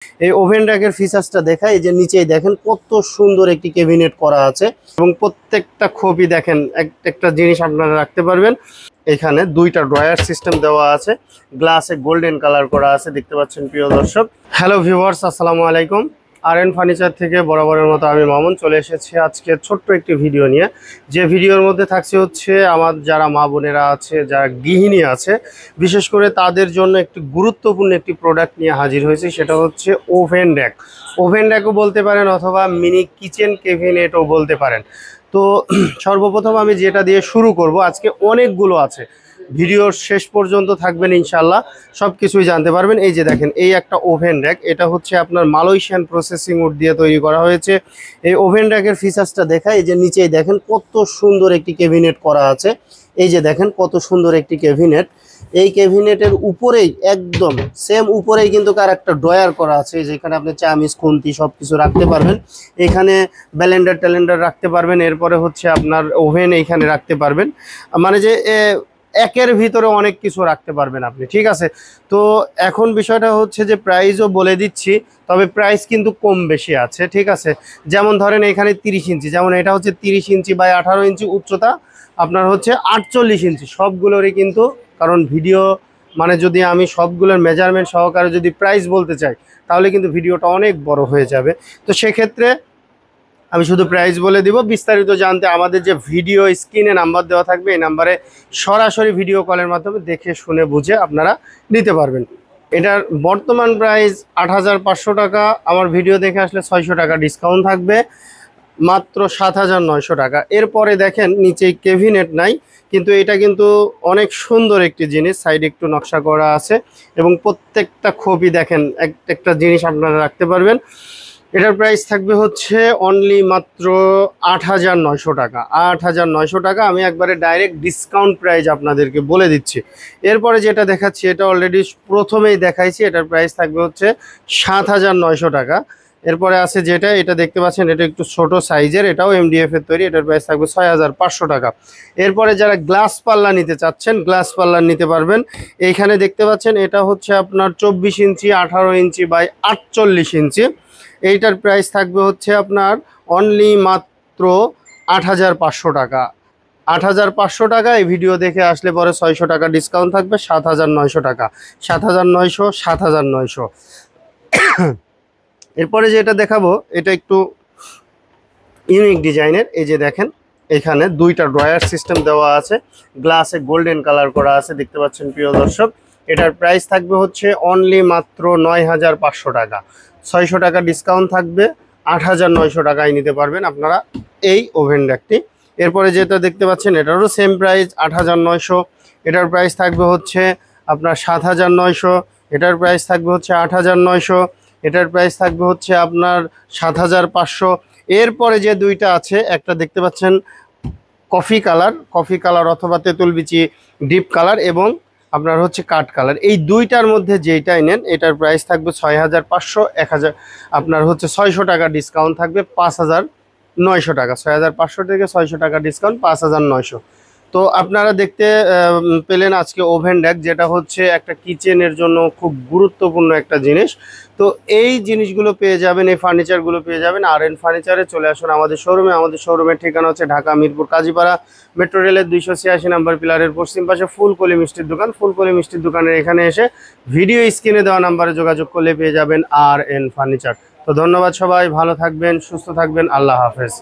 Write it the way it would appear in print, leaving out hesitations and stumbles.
এই ওভেন র্যাকের ফিচার্সটা দেখাই, এই যে নিচেই দেখেন কত সুন্দর একটি ক্যাবিনেট করা আছে এবং প্রত্যেকটা খোপই দেখেন একটা জিনিস আপনারা রাখতে পারবেন। এখানে দুইটা ড্রয়ার সিস্টেম দেওয়া আছে, গ্লাসে গোল্ডেন কালার করা আছে, দেখতে পাচ্ছেন প্রিয় দর্শক। হ্যালো ভিউয়ার্স, আসসালামু আলাইকুম। আর.এন ফার্নিচার থেকে বরাবরের মতো আমি মামুন চলে এসেছি আজকে ছোট্ট একটি ভিডিও নিয়ে। যে ভিডিওর মধ্যে থাকছে হচ্ছে আমার যারা মা বোনেরা আছে, যারা গৃহিণী আছে, বিশেষ করে তাদের জন্য একটি গুরুত্বপূর্ণ একটি প্রোডাক্ট নিয়ে হাজির হয়েছে, সেটা হচ্ছে ওভেন র্যাক। ওভেন র্যাকও বলতে পারেন অথবা মিনি কিচেন ক্যাবিনেটও বলতে পারেন। তো সর্বপ্রথম আমি যেটা দিয়ে শুরু করব, আজকে অনেকগুলো আছে, ভিডিওর শেষ পর্যন্ত থাকবেন, ইনশাল্লাহ সব কিছুই জানতে পারবেন। এই যে দেখেন, এই একটা ওভেন র্যাক, এটা হচ্ছে আপনার মালয়েশিয়ান প্রসেসিং উড দিয়ে তৈরি করা হয়েছে। এই ওভেন র্যাকের ফিচার্সটা দেখাই, এই যে নিচেই দেখেন কত সুন্দর একটি ক্যাবিনেট করা আছে। এই যে দেখেন কত সুন্দর একটি ক্যাবিনেট। এই ক্যাবিনেটের উপরেই একদম সেম উপরেই কিন্তু কার একটা ড্রয়ার করা আছে, যেখানে আপনি চামিচ খুন্তি সব কিছু রাখতে পারবেন। এখানে ব্লেন্ডার ট্যালেন্ডার রাখতে পারবেন, এরপরে হচ্ছে আপনার ওভেন এইখানে রাখতে পারবেন, মানে যে একের ভিতরে অনেক কিছু রাখতে পারবেন আপনি, ঠিক আছে। তো এখন বিষয়টা হচ্ছে যে প্রাইসও বলে দিচ্ছি, তবে প্রাইস কিন্তু কম বেশি আছে, ঠিক আছে। যেমন ধরেন এখানে 30 ইঞ্চি, যেমন এটা হচ্ছে 30 ইঞ্চি বাই 18 ইঞ্চি উচ্চতা, আপনার হচ্ছে 48 ইঞ্চি সবগুলোরই কিন্তু, কারণ ভিডিও মানে যদি আমি সবগুলোর মেজারমেন্ট সহকারে যদি প্রাইস বলতে চাই তাহলে কিন্তু ভিডিওটা অনেক বড় হয়ে যাবে। তো সেক্ষেত্রে আমি শুধু প্রাইস বলে দিব। বিস্তারিত জানতে আমাদের যে ভিডিও স্ক্রিনে নাম্বার দেওয়া থাকবে, এই নাম্বারে সরাসরি ভিডিও কলের মাধ্যমে দেখে শুনে বুঝে আপনারা নিতে পারবেন। এটার বর্তমান প্রাইস ৮৫০০ টাকা। আমার ভিডিও দেখে আসলে ৬০০ টাকা ডিসকাউন্ট থাকবে, মাত্র ৭৯০০ টাকা। এরপরে দেখেন নিচেই ক্যাবিনেট নাই, কিন্তু এটা কিন্তু অনেক সুন্দর একটি জিনিস, সাইডে একটু নকশা করা আছে এবং প্রত্যেকটা খোপই দেখেন একটা জিনিস আপনারা রাখতে পারবেন। এটার প্রাইস থাকবে হচ্ছে অনলি মাত্র ৮৯০০ টাকা। ৮৯০০ টাকা আমি একবারে ডাইরেক্ট ডিসকাউন্ট প্রাইস আপনাদেরকে বলে দিচ্ছি। এরপরে যেটা দেখাচ্ছি এটা অলরেডি প্রথমেই দেখাইছি, এটার প্রাইস থাকবে হচ্ছে ৭৯০০ টাকা। এরপরে আছে যেটা, এটা দেখতে পাচ্ছেন, এটা একটু ছোট সাইজের, এটাও এমডিএফ এর তৈরি, এটার প্রাইস থাকবে ৬৫০০ টাকা। এরপরে যারা গ্লাস পাল্লা নিতে চাচ্ছেন, গ্লাস পাল্লা নিতে পারবেন। এইখানে দেখতে পাচ্ছেন এটা হচ্ছে আপনার ২৪ ইঞ্চি ১৮ ইঞ্চি বাই ৪৮ ইঞ্চি। এইটার প্রাইস থাকবে হচ্ছে আপনার অনলি মাত্র ৮৫০০ টাকা। ৮৫০০ টাকা। এই ভিডিও দেখে আসলে পরে ৬০০ টাকা ডিসকাউন্ট থাকবে, ৭৯০০ টাকা। ৭৯০০, ৭৯০০। এরপরে যেটা দেখাবো এটা একটু ইউনিক ডিজাইনের। এই যে দেখেন এখানে দুইটা ড্রয়ার সিস্টেম দেওয়া আছে, গ্লাসে গোল্ডেন কালার করা আছে, দেখতে পাচ্ছেন প্রিয় দর্শক। এটার প্রাইস থাকবে হচ্ছে অনলি মাত্র ৯৫০০ টাকা। ৬০০ টাকা ডিসকাউন্ট থাকবে, ৮৯০০ টাকায় নিতে পারবেন আপনারা এই ওভেন র্যাকটি। এরপরে যেটা দেখতে পাচ্ছেন এটারও সেম প্রাইস ৮৯০০। এটার প্রাইস থাকবে হচ্ছে আপনার ৭৯০০। এটার প্রাইস থাকবে হচ্ছে ৮৯০০। এটার প্রাইস থাকবে হচ্ছে আপনার ৭৫০০। এরপরে যে দুইটা আছে, একটা দেখতে পাচ্ছেন কফি কালার অথবা তেঁতুল বিচি ডিপ কালার এবং আপনার হচ্ছে কাঠ কালার। এই দুইটার মধ্যে যেইটাই নেন এটার প্রাইস থাকবে ৬৫০০। ১০০০ আপনার হচ্ছে ৬০০ টাকা ডিসকাউন্ট থাকবে, ৫৯০০ টাকা। ৬৫০০ থেকে ৬০০ টাকা ডিসকাউন্ট, ৫৯০০। তো আপনারা দেখতে পেলেন আজকে ওভেন র্যাক, যেটা হচ্ছে একটা কিচেনের জন্য খুব গুরুত্বপূর্ণ একটা জিনিস। তো এই জিনিসগুলো পেয়ে যাবেন, এই ফার্নিচারগুলো পেয়ে যাবেন আর.এন ফার্নিচারে। চলে আসুন আমাদের শোরুমে। আমাদের শোরুমের ঠিকানা হচ্ছে ঢাকা মিরপুর কাজীপাড়া, মেট্রো রেলের ২৮৬ নম্বর পিলারের পশ্চিম পাশে ফুলকলি মিষ্টির দোকান। ফুলকলি মিষ্টির দোকানের এখানে এসে ভিডিও স্ক্রিনে দেওয়া নাম্বারে যোগাযোগ করলে পেয়ে যাবেন আর.এন ফার্নিচার। তো ধন্যবাদ সবাই, ভালো থাকবেন, সুস্থ থাকবেন, আল্লাহ হাফেজ।